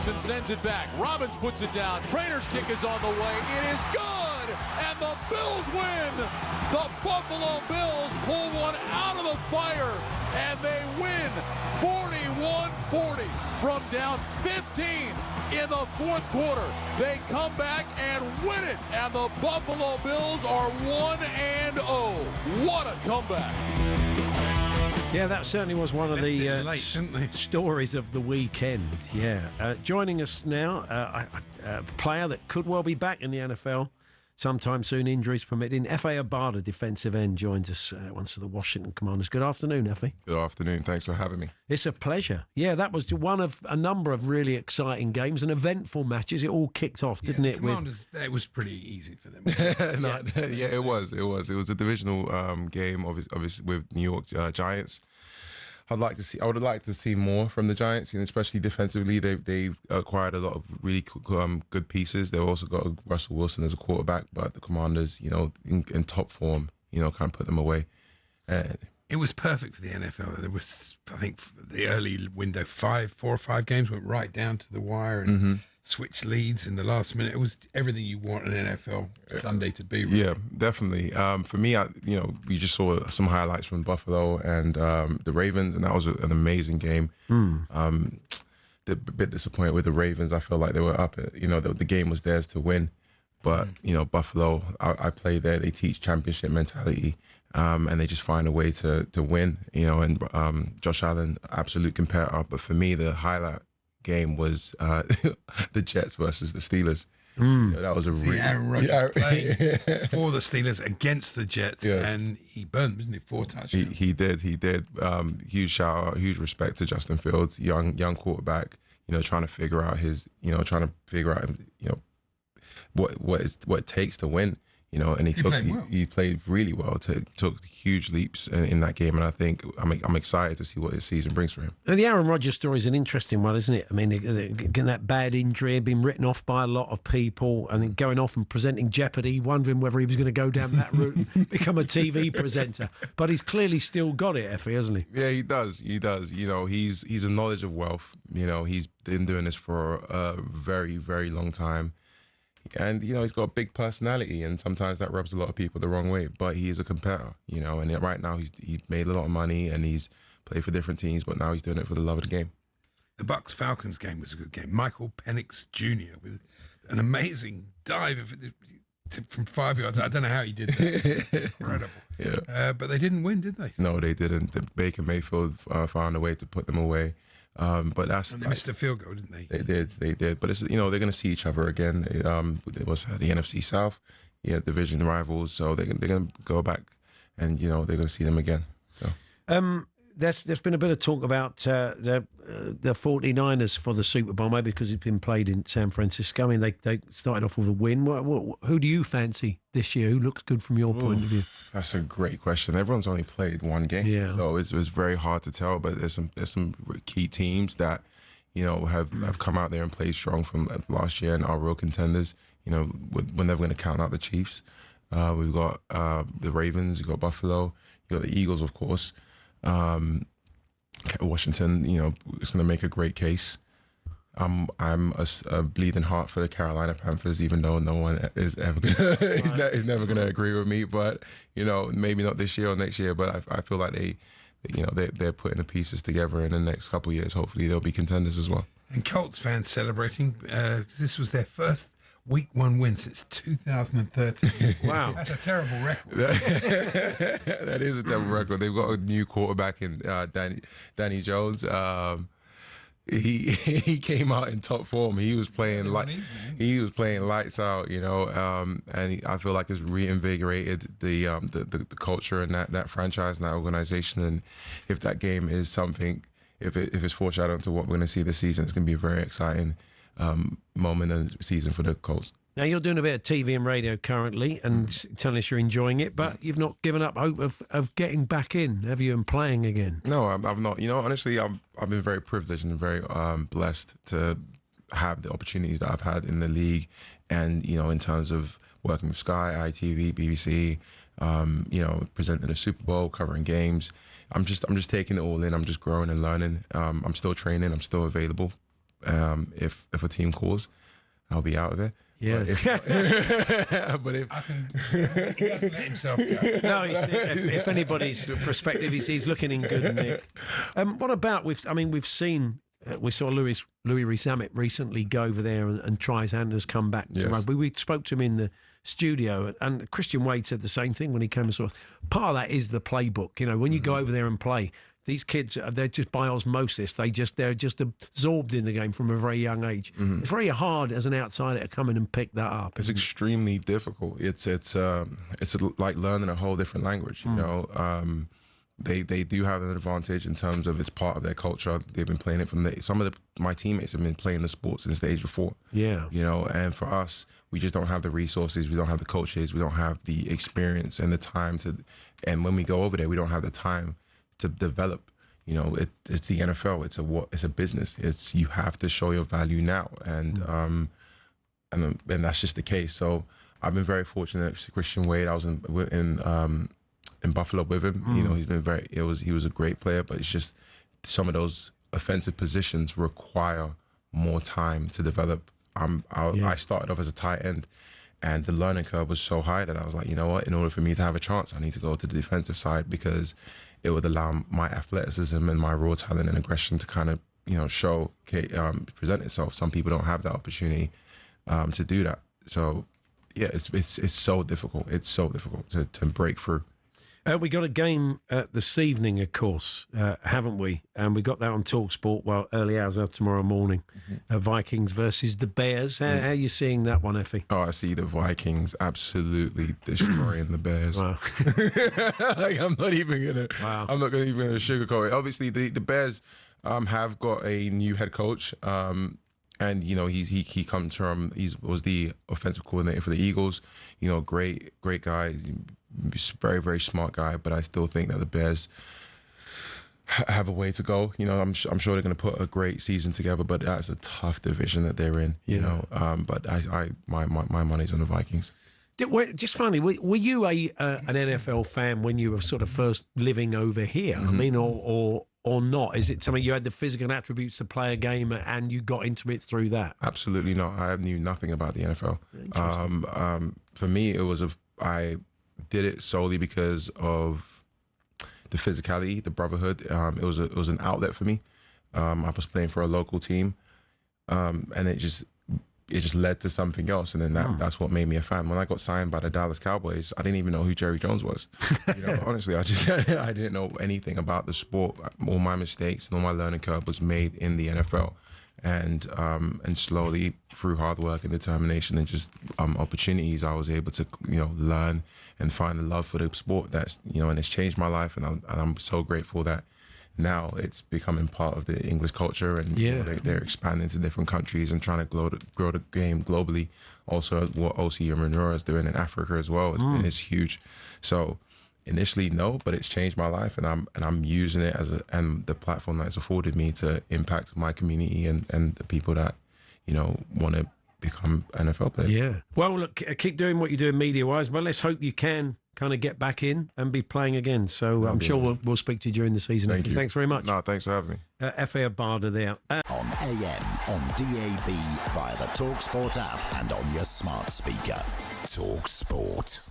Ferguson sends it back. Robbins puts it down. Trainer's kick is on the way. It is good, and the Bills win. The Buffalo Bills pull one out of the fire, and they win 41-40 from down 15 in the fourth quarter. They come back and win it, and the Buffalo Bills are 1-0. What a comeback. Yeah, that certainly was one of the stories of the weekend. Yeah. Joining us now, a player that could well be back in the NFL sometime soon, injuries permitting. Efe Obada, defensive end, joins us once of the Washington Commanders. Good afternoon, Efe. Good afternoon. Thanks for having me. It's a pleasure. Yeah, that was one of a number of really exciting games and eventful matches. It all kicked off, didn't it? Commanders, it was pretty easy for them. Yeah, it was. It was a divisional game, obviously with New York Giants. I would have liked to see more from the Giants, and especially defensively. They've acquired a lot of really good pieces. They've also got Russell Wilson as a quarterback, but the Commanders, in top form, kind of put them away. It was perfect for the NFL. There was, I think, the early window, 4 or 5 games went right down to the wire and switched leads in the last minute. It was everything you want an NFL Sunday to be. Really. Yeah, definitely. For me, we just saw some highlights from Buffalo and the Ravens, and that was an amazing game. A bit disappointed with the Ravens. I feel like they were up. The game was theirs to win. But, Buffalo, I play there. They teach championship mentality, and they just find a way to win, and Josh Allen, absolute competitor. But for me, the highlight game was the Jets versus the Steelers. That was Aaron Rodgers playing for the Steelers against the Jets, and he burned, didn't he? 4 touchdowns. He did. Huge shout out, huge respect to Justin Fields, young quarterback, trying to figure out what it takes to win, and he played really well, took huge leaps in that game, and I think I'm excited to see what this season brings for him. The Aaron Rodgers story is an interesting one, isn't it? I mean, getting that bad injury, been written off by a lot of people, and then going off and presenting Jeopardy, wondering whether he was going to go down that route and become a TV presenter. But he's clearly still got it, Efe, hasn't he? Yeah, he does. He's a knowledge of wealth. He's been doing this for a very, very long time. And, he's got a big personality, and sometimes that rubs a lot of people the wrong way. But he is a competitor, and right now he's made a lot of money and he's played for different teams, but now he's doing it for the love of the game. The Bucs-Falcons game was a good game. Michael Penix Jr. with an amazing dive from 5 yards. I don't know how he did that. Incredible. Yeah. But they didn't win, did they? No, they didn't. Baker Mayfield found a way to put them away. But they missed a field goal, didn't they? They did. But it's they're going to see each other again. It was the NFC South, division rivals. So they're going to go back, and they're going to see them again. So. There's been a bit of talk about the 49ers for the Super Bowl, maybe because it's been played in San Francisco. I mean, they started off with a win. Who do you fancy this year? Who looks good from your point of view? That's a great question. Everyone's only played one game, so it's very hard to tell. But there's some key teams that have come out there and played strong from last year and are real contenders. We're never going to count out the Chiefs. We've got the Ravens. We've got Buffalo. You've got the Eagles, of course. Washington, it's going to make a great case. I'm a bleeding heart for the Carolina Panthers, even though no one is ever gonna, is never going to agree with me. But maybe not this year or next year. But I feel like they're putting the pieces together in the next couple of years. Hopefully, they'll be contenders as well. And Colts fans celebrating. This was their first Week 1 win since 2013. Wow. That's a terrible record. That is a terrible record. They've got a new quarterback in Danny Jones. He came out in top form. He was playing lights out, and I feel like it's reinvigorated the culture and that franchise and that organization. And if that game is something, if it's foreshadowing to what we're going to see this season, it's going to be a very exciting moment and season for the Colts. Now, you're doing a bit of TV and radio currently and telling us you're enjoying it, but you've not given up hope of getting back in, have you, and playing again? No, I've not. Honestly, I've been very privileged and very blessed to have the opportunities that I've had in the league and, in terms of working with Sky, ITV, BBC, presenting the Super Bowl, covering games. I'm just taking it all in. I'm just growing and learning. I'm still training. I'm still available. If a team calls, I'll be out of there. Yeah. But if he doesn't let himself go. No, if anybody's perspective, he's looking in good nick. What about we've seen. We saw Louis Rees-Zammit recently go over there and try his hand, has come back to rugby. We spoke to him in the studio, and Christian Wade said the same thing when he came and saw us. Part of that is the playbook. When you go over there and play, these kids, they're just by osmosis. They're just absorbed in the game from a very young age. It's very hard as an outsider to come in and pick that up. It's extremely difficult. It's like learning a whole different language. They do have an advantage in terms of it's part of their culture. They've been playing it from some of my teammates have been playing the sport since the age before. Yeah. And for us, we just don't have the resources, we don't have the coaches, we don't have the experience and the time and when we go over there, we don't have the time to develop. It's the NFL. It's a business. You have to show your value now, and that's just the case. So I've been very fortunate. Christian Wade, I was in Buffalo with him. He's been he was a great player, but it's just some of those offensive positions require more time to develop. I started off as a tight end, and the learning curve was so high that I was like, you know what? In order for me to have a chance, I need to go to the defensive side because it would allow my athleticism and my raw talent and aggression to kind of, present itself. Some people don't have that opportunity to do that. So, yeah, it's so difficult. It's so difficult to break through. We got a game this evening, of course, haven't we? And we got that on talkSPORT, early hours of tomorrow morning. Vikings versus the Bears. How are you seeing that one, Efe? Oh, I see the Vikings absolutely destroying the Bears. Wow. I'm not even gonna sugarcoat it. Obviously, the Bears have got a new head coach. And he comes from was the offensive coordinator for the Eagles. Great guy. He's a very, very smart guy. But I still think that the Bears have a way to go. I'm sure they're going to put a great season together. But that's a tough division that they're in. But my money's on the Vikings. Just finally, were you an NFL fan when you were sort of first living over here? I mean, or not? Is it something you had the physical attributes to play a game and you got into it through that? Absolutely not. I knew nothing about the NFL. For me, I did it solely because of the physicality, the brotherhood. It was an outlet for me. I was playing for a local team, and it just led to something else, and then that's what made me a fan. When I got signed by the Dallas Cowboys, I didn't even know who Jerry Jones was. Honestly, I didn't know anything about the sport. All my mistakes and all my learning curve was made in the NFL, and slowly through hard work and determination and just opportunities, I was able to learn and find a love for the sport. And it's changed my life, and I'm so grateful that now it's becoming part of the English culture, and they're expanding to different countries and trying to grow the game globally. Also, what OC and Manura is doing in Africa as well is huge. So initially, no, but it's changed my life, and I'm using it and the platform that it's afforded me to impact my community and the people that want to become NFL players. Yeah. Well, look, keep doing what you're doing media-wise, but let's hope you can kind of get back in and be playing again. So I'm sure we'll speak to you during the season. Thank you. Thanks very much. No, thanks for having me. Efe Obada there. On AM, on DAB, via the talkSPORT app and on your smart speaker. talkSPORT.